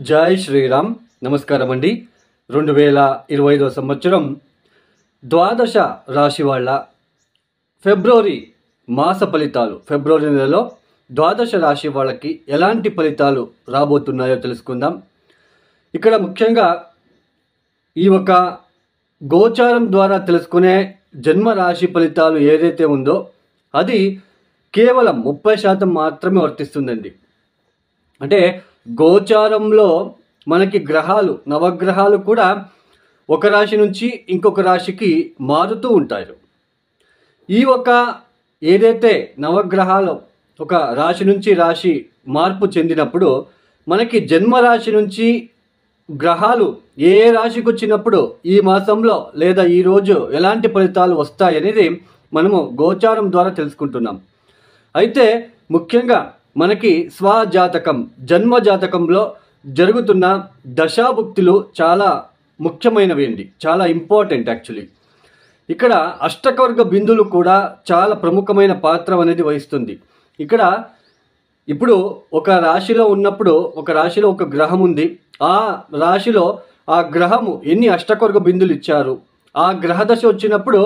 జై శ్రీరామ్. నమస్కారం అండి. 2025 సంవత్సరం ద్వాదశ రాశి వాళ్ళ ఫిబ్రవరి మాస ఫలితాలు, ఫిబ్రవరి నెలలో ద్వాదశ రాశి వాళ్ళకి ఎలాంటి ఫలితాలు రాబోతున్నాయో తెలుసుకుందాం. ఇక్కడ ముఖ్యంగా ఈ ఒక గోచారం ద్వారా తెలుసుకునే జన్మ రాశి ఫలితాలు ఏదైతే ఉందో అది కేవలం 30% మాత్రమే వర్తిస్తుందండి. అంటే గోచారంలో మనకి గ్రహాలు, నవగ్రహాలు కూడా ఒక రాశి నుంచి ఇంకొక రాశికి మారుతూ ఉంటారు. ఈ ఒక ఏదైతే నవగ్రహాలు ఒక రాశి నుంచి రాశి మార్పు చెందినప్పుడు మనకి జన్మరాశి నుంచి గ్రహాలు ఏ రాశికి వచ్చినప్పుడు ఈ మాసంలో లేదా ఈరోజు ఎలాంటి ఫలితాలు వస్తాయనేది మనము గోచారం ద్వారా తెలుసుకుంటున్నాం. అయితే ముఖ్యంగా మనకి స్వజాతకం, జన్మ జాతకంలో జరుగుతున్న దశాభుక్తులు చాలా ముఖ్యమైనవి అండి, చాలా ఇంపార్టెంట్ యాక్చువల్లీ. ఇక్కడ అష్టకవర్గ బిందువులు కూడా చాలా ప్రముఖమైన పాత్ర అనేది వహిస్తుంది. ఇక్కడ ఇప్పుడు ఒక రాశిలో ఉన్నప్పుడు, ఒక రాశిలో ఒక గ్రహం ఉంది, ఆ రాశిలో ఆ గ్రహము ఎన్ని అష్టకవర్గ బిందువులు ఇచ్చారు, ఆ గ్రహ దశ వచ్చినప్పుడు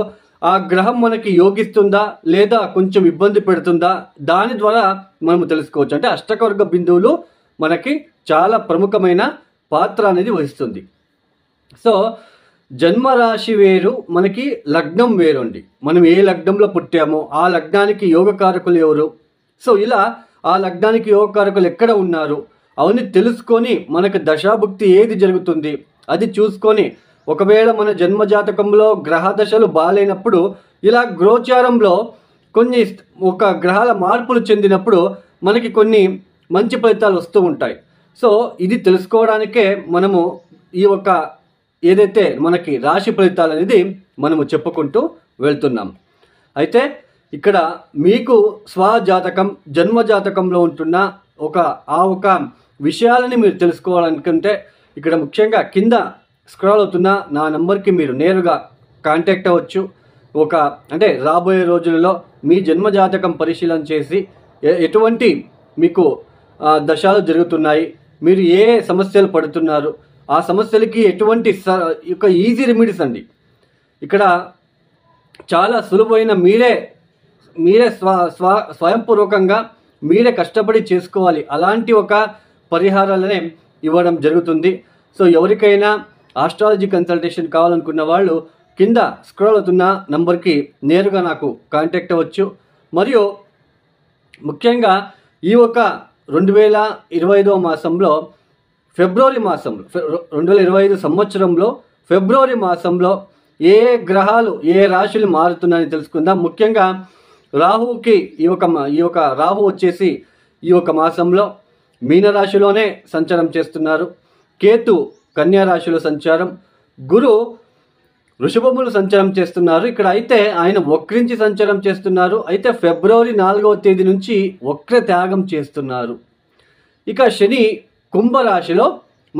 ఆ గ్రహం మనకి యోగిస్తుందా లేదా కొంచెం ఇబ్బంది పెడుతుందా, దాని ద్వారా మనము తెలుసుకోవచ్చు. అంటే అష్టకవర్గ బిందువులు మనకి చాలా ప్రముఖమైన పాత్ర అనేది వహిస్తుంది. సో జన్మరాశి వేరు, మనకి లగ్నం వేరు అండి. మనం ఏ లగ్నంలో పుట్టామో ఆ లగ్నానికి యోగకారకులు ఎవరు, సో ఇలా ఆ లగ్నానికి యోగకారకులు ఎక్కడ ఉన్నారు అవన్నీ తెలుసుకొని మనకు దశాభుక్తి ఏది జరుగుతుంది అది చూసుకొని, ఒకవేళ మన జన్మజాతకంలో గ్రహ దశలు బాగాలేనప్పుడు ఇలా గోచారంలో కొన్ని ఒక గ్రహాల మార్పులు చెందినప్పుడు మనకి కొన్ని మంచి ఫలితాలు వస్తూ ఉంటాయి. సో ఇది తెలుసుకోవడానికే మనము ఈ ఒక ఏదైతే మనకి రాశి ఫలితాలు అనేది మనము చెప్పుకుంటూ వెళ్తున్నాం. అయితే ఇక్కడ మీకు స్వజాతకం, జన్మజాతకంలో ఉంటున్న ఒక విషయాలని మీరు తెలుసుకోవాలనుకుంటే ఇక్కడ ముఖ్యంగా కింద స్క్రాల్ అవుతున్న నా నంబర్కి మీరు నేరుగా కాంటాక్ట్ అవ్వచ్చు. అంటే రాబోయే రోజులలో మీ జన్మజాతకం పరిశీలన చేసి ఎటువంటి మీకు దశలు జరుగుతున్నాయి, మీరు ఏ సమస్యలు పడుతున్నారు, ఆ సమస్యలకి ఎటువంటి ఈజీ రెమెడీస్ అండి. ఇక్కడ చాలా సులువైన, మీరే స్వయంపూర్వకంగా మీరే కష్టపడి చేసుకోవాలి అలాంటి ఒక పరిహారాలనే ఇవ్వడం జరుగుతుంది. సో ఎవరికైనా ఆస్ట్రాలజీ కన్సల్టేషన్ కావాలనుకున్న వాళ్ళు కింద స్క్రోల్ అవుతున్న నంబర్కి నేరుగా నాకు కాంటాక్ట్ అవ్వచ్చు. మరియు ముఖ్యంగా ఈ ఒక 2025 మాసంలో ఫిబ్రవరి మాసంలో 2025 సంవత్సరంలో ఫిబ్రవరి మాసంలో ఏ గ్రహాలు ఏ రాశులు మారుతున్నాయని తెలుసుకుందాం. ముఖ్యంగా రాహువుకి ఈ ఒక రాహు వచ్చేసి ఈ ఒక మాసంలో మీనరాశిలోనే సంచారం చేస్తున్నారు. కేతు కన్యా రాశిలో సంచారం, గురు వృషభములు సంచారం చేస్తున్నారు. ఇక్కడ అయితే ఆయన వక్రించి సంచారం చేస్తున్నారు. అయితే ఫిబ్రవరి 4వ తేదీ నుంచి వక్ర త్యాగం చేస్తున్నారు. ఇక శని కుంభరాశిలో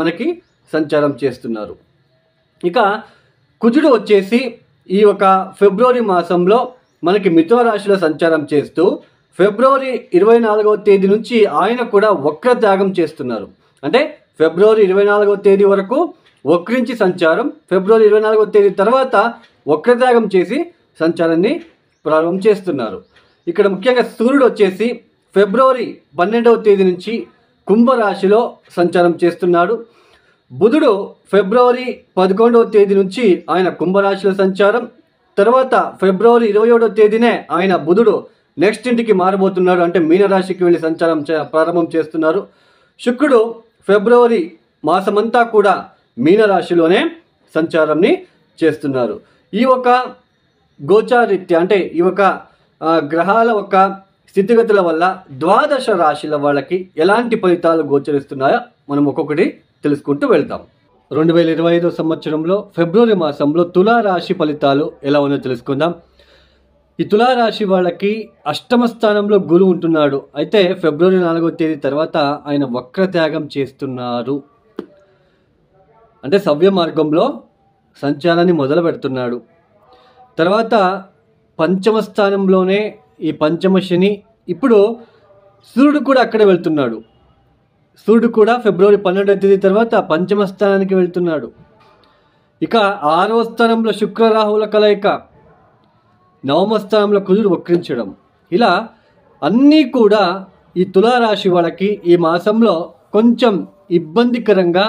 మనకి సంచారం చేస్తున్నారు. ఇక కుజుడు వచ్చేసి ఈ ఒక ఫిబ్రవరి మాసంలో మనకి మిథున రాశిలో సంచారం చేస్తూ ఫిబ్రవరి 24వ తేదీ నుంచి ఆయన కూడా వక్ర త్యాగం చేస్తున్నారు. అంటే ఫిబ్రవరి 24వ తేదీ వరకు వక్రించి సంచారం, ఫిబ్రవరి 24వ తేదీ తర్వాత వక్రత్యాగం చేసి సంచారాన్ని ప్రారంభం చేస్తున్నారు. ఇక్కడ ముఖ్యంగా సూర్యుడు వచ్చేసి ఫిబ్రవరి 12వ తేదీ నుంచి కుంభరాశిలో సంచారం చేస్తున్నాడు. బుధుడు ఫిబ్రవరి 11వ తేదీ నుంచి ఆయన కుంభరాశిలో సంచారం, తర్వాత ఫిబ్రవరి 27వ తేదీనే ఆయన బుధుడు నెక్స్ట్ ఇంటికి మారబోతున్నాడు, అంటే మీనరాశికి వెళ్ళి సంచారం ప్రారంభం చేస్తున్నారు. శుక్రుడు ఫిబ్రవరి మాసమంతా కూడా మీనరాశిలోనే సంచారాన్ని చేస్తున్నారు. ఈ ఒక గోచారీత్య, అంటే ఈ ఒక గ్రహాల ఒక స్థితిగతుల వల్ల ద్వాదశ రాశుల వాళ్ళకి ఎలాంటి ఫలితాలు గోచరిస్తున్నాయో మనం ఒక్కొక్కటి తెలుసుకుంటూ వెళ్తాం. 2025 సంవత్సరంలో ఫిబ్రవరి మాసంలో తులారాశి ఫలితాలు ఎలా ఉన్నాయో తెలుసుకుందాం. ఈ తులారాశి వాళ్ళకి అష్టమ స్థానంలో గురువు ఉంటున్నాడు. అయితే ఫిబ్రవరి 4వ తేదీ తర్వాత ఆయన వక్రత్యాగం చేస్తున్నారు. అంటే సవ్య మార్గంలో సంచారాన్ని మొదలు పెడుతున్నాడు. తర్వాత పంచమ స్థానంలోనే ఈ పంచమ శని, ఇప్పుడు సూర్యుడు కూడా అక్కడే వెళ్తున్నాడు. సూర్యుడు కూడా ఫిబ్రవరి 12వ తేదీ తర్వాత పంచమ స్థానానికి వెళ్తున్నాడు. ఇక 6వ స్థానంలో శుక్ర రాహువుల కలయిక, 9వ స్థానంలో కుజుడు వక్రించడం, ఇలా అన్నీ కూడా ఈ తులారాశి వాళ్ళకి ఈ మాసంలో కొంచెం ఇబ్బందికరంగా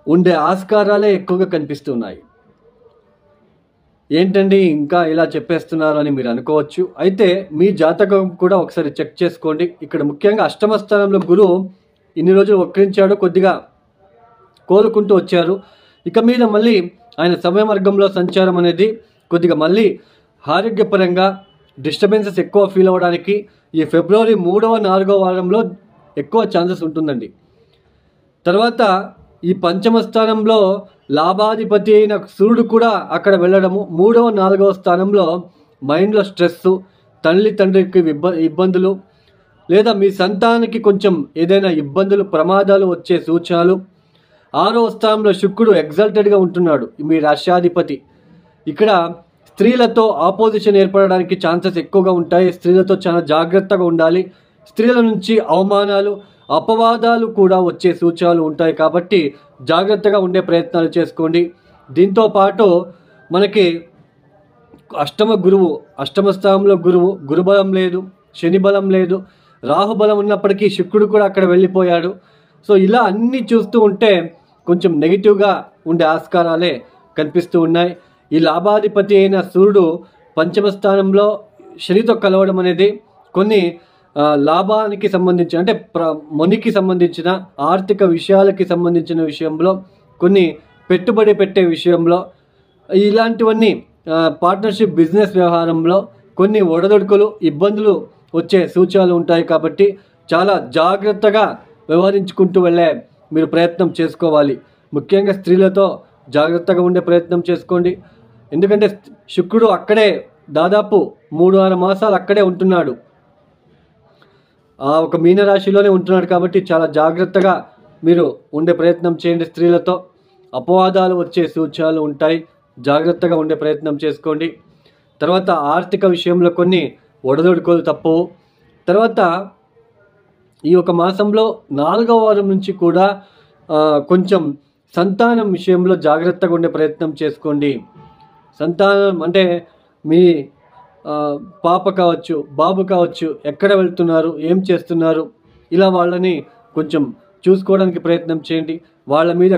ఉండే ఆస్కారాలే ఎక్కువగా కనిపిస్తున్నాయి. ఏంటండి ఇంకా ఇలా చెప్పేస్తున్నారు అని మీరు అనుకోవచ్చు. అయితే మీ జాతకం కూడా ఒకసారి చెక్ చేసుకోండి. ఇక్కడ ముఖ్యంగా అష్టమ స్థానంలో గురువు ఇన్ని రోజులు వక్రించాడు, కొద్దిగా కోలుకుంటూ వచ్చారు. ఇక మీద మళ్ళీ ఆయన సమయమార్గంలో సంచారం అనేది కొద్దిగా మళ్ళీ ఆరోగ్యపరంగా డిస్టర్బెన్సెస్ ఎక్కువ ఫీల్ అవ్వడానికి ఈ ఫిబ్రవరి 3వ 4వ వారంలో ఎక్కువ ఛాన్సెస్ ఉంటుందండి. తర్వాత ఈ పంచమ స్థానంలో లాభాధిపతి అయిన సూర్యుడు కూడా అక్కడ వెళ్ళడము, 3వ 4వ స్థానంలో మైండ్లో స్ట్రెస్, తండ్రికి ఇబ్బందులు, లేదా మీ సంతానానికి కొంచెం ఏదైనా ఇబ్బందులు ప్రమాదాలు వచ్చే సూచనలు. 6వ స్థానంలో శుక్రుడు ఎగ్జాల్టెడ్గా ఉంటున్నాడు, మీ రాష్ట్రాధిపతి. ఇక్కడ స్త్రీలతో ఆపోజిషన్ ఏర్పడడానికి ఛాన్సెస్ ఎక్కువగా ఉంటాయి. స్త్రీలతో చాలా జాగ్రత్తగా ఉండాలి. స్త్రీల నుంచి అవమానాలు, అపవాదాలు కూడా వచ్చే సూచనలు ఉంటాయి. కాబట్టి జాగ్రత్తగా ఉండే ప్రయత్నాలు చేసుకోండి. దీంతో పాటు మనకి అష్టమ స్థానంలో గురుబలం లేదు, శని బలం లేదు, రాహుబలం ఉన్నప్పటికీ శుక్రుడు కూడా అక్కడ వెళ్ళిపోయాడు. సో ఇలా అన్నీ చూస్తూ ఉంటే కొంచెం నెగిటివ్గా ఉండే ఆస్కారాలే కనిపిస్తూ ఉన్నాయి. ఈ లాభాధిపతి అయిన సూర్యుడు పంచమ స్థానంలో శనితో కలవడం అనేది కొన్ని లాభానికి సంబంధించిన అంటే మనికి సంబంధించిన ఆర్థిక విషయాలకి సంబంధించిన విషయంలో, కొన్ని పెట్టుబడి పెట్టే విషయంలో, ఇలాంటివన్నీ పార్ట్నర్షిప్ బిజినెస్ వ్యవహారంలో కొన్ని ఒడదొడుకులు, ఇబ్బందులు వచ్చే సూచనలు ఉంటాయి. కాబట్టి చాలా జాగ్రత్తగా వ్యవహరించుకుంటూ వెళ్ళే మీరు ప్రయత్నం చేసుకోవాలి. ముఖ్యంగా స్త్రీలతో జాగ్రత్తగా ఉండే ప్రయత్నం చేసుకోండి. ఎందుకంటే శుక్రుడు అక్కడే దాదాపు 3-6 మాసాలు అక్కడే ఉంటున్నాడు, ఒక మీనరాశిలోనే ఉంటున్నాడు. కాబట్టి చాలా జాగ్రత్తగా మీరు ఉండే ప్రయత్నం చేయండి. స్త్రీలతో అపవాదాలు వచ్చే సూచనలు ఉంటాయి, జాగ్రత్తగా ఉండే ప్రయత్నం చేసుకోండి. తర్వాత ఆర్థిక విషయంలో కొన్ని ఒడదొడుకోలు తప్పవు. తర్వాత ఈ ఒక మాసంలో 4వ వారం నుంచి కూడా కొంచెం సంతానం విషయంలో జాగ్రత్తగా ఉండే ప్రయత్నం చేసుకోండి. సంతానం అంటే మీ పాప కావచ్చు, బాబు కావచ్చు, ఎక్కడ వెళ్తున్నారు, ఏం చేస్తున్నారు, ఇలా వాళ్ళని కొంచెం చూసుకోవడానికి ప్రయత్నం చేయండి. వాళ్ళ మీద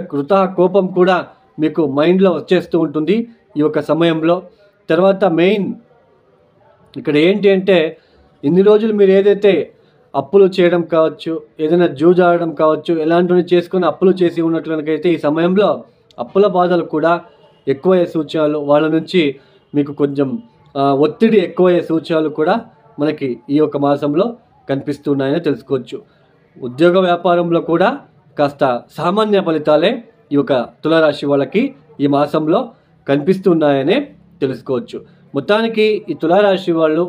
కోపం కూడా మీకు మైండ్లో వచ్చేస్తూ ఉంటుంది ఈ యొక్క సమయంలో. తర్వాత మెయిన్ ఇక్కడ ఏంటి అంటే, ఇన్ని రోజులు మీరు ఏదైతే అప్పులు చేయడం కావచ్చు, ఏదైనా జూజాడడం కావచ్చు, ఎలాంటివి చేసుకొని అప్పులు చేసి ఉన్నట్లయితే ఈ సమయంలో అప్పుల బాధలు కూడా ఎక్కువయ్యే సూచనలు, వాళ్ళ నుంచి మీకు కొంచెం ఒత్తిడి ఎక్కువయ్యే సూచనలు కూడా మనకి ఈ యొక్క మాసంలో కనిపిస్తున్నాయని తెలుసుకోవచ్చు. ఉద్యోగ వ్యాపారంలో కూడా కాస్త సామాన్య ఫలితాలే ఈ యొక్క తులారాశి వాళ్ళకి ఈ మాసంలో కనిపిస్తున్నాయనే తెలుసుకోవచ్చు. మొత్తానికి ఈ తులారాశి వాళ్ళు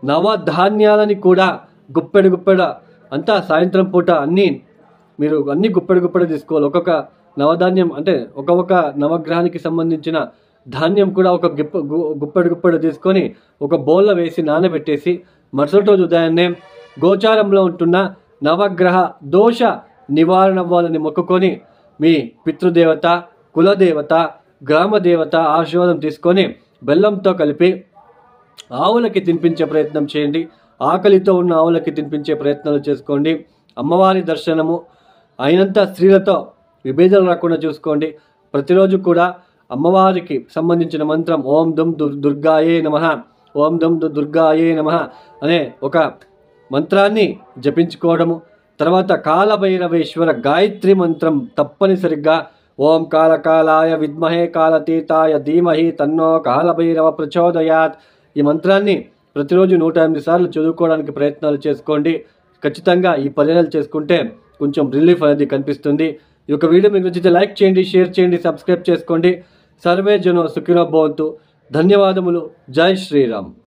నవధాన్యాలని కూడా గుప్పెడు అంతా సాయంత్రం పూట అన్నీ గుప్పెడు తీసుకోవాలి. ఒక్కొక్క నవధాన్యం అంటే ఒక్కొక్క నవగ్రహానికి సంబంధించిన ధాన్యం కూడా ఒక గుప్పెడు తీసుకొని ఒక బౌల్లో వేసి నానబెట్టేసి మరుసటి రోజు ఉదయాన్నే గోచారంలో ఉంటున్న నవగ్రహ దోష నివారణ అవ్వాలని మొక్కుకొని మీ పితృదేవత, కులదేవత, గ్రామదేవత ఆశీర్వాదం తీసుకొని బెల్లంతో కలిపి ఆవులకి తినిపించే ప్రయత్నం చేయండి. ఆకలితో ఉన్న ఆవులకి తినిపించే ప్రయత్నాలు చేసుకోండి. అమ్మవారి దర్శనము అయినంత స్త్రీలతో విభేదాలు రాకుండా చూసుకోండి. ప్రతిరోజు కూడా అమ్మవారికి సంబంధించిన మంత్రం ఓం దుమ్ దుర్గాయే నమః, ఓం దుమ్ దుర్గాయే నమః అనే ఒక మంత్రాన్ని జపించుకోవడము. తర్వాత కాలభైరవేశ్వర గాయత్రి మంత్రం తప్పనిసరిగా ఓం కాలకాలాయ విద్మహే కాలతీతాయ ధీమహి తన్నో కాలభైరవ ప్రచోదయాత్ ఈ మంత్రాన్ని ప్రతిరోజు 108 సార్లు చదువుకోవడానికి ప్రయత్నాలు చేసుకోండి. ఖచ్చితంగా ఈ పరిహారాలు చేసుకుంటే కొంచెం రిలీఫ్ అనేది కనిపిస్తుంది. ఈ యొక్క వీడియో మీకు నచ్చితే లైక్ చేయండి, షేర్ చేయండి, సబ్స్క్రైబ్ చేసుకోండి. సర్వే జనో సుఖినో భవంతు. ధన్యవాదములు. జై శ్రీరామ్.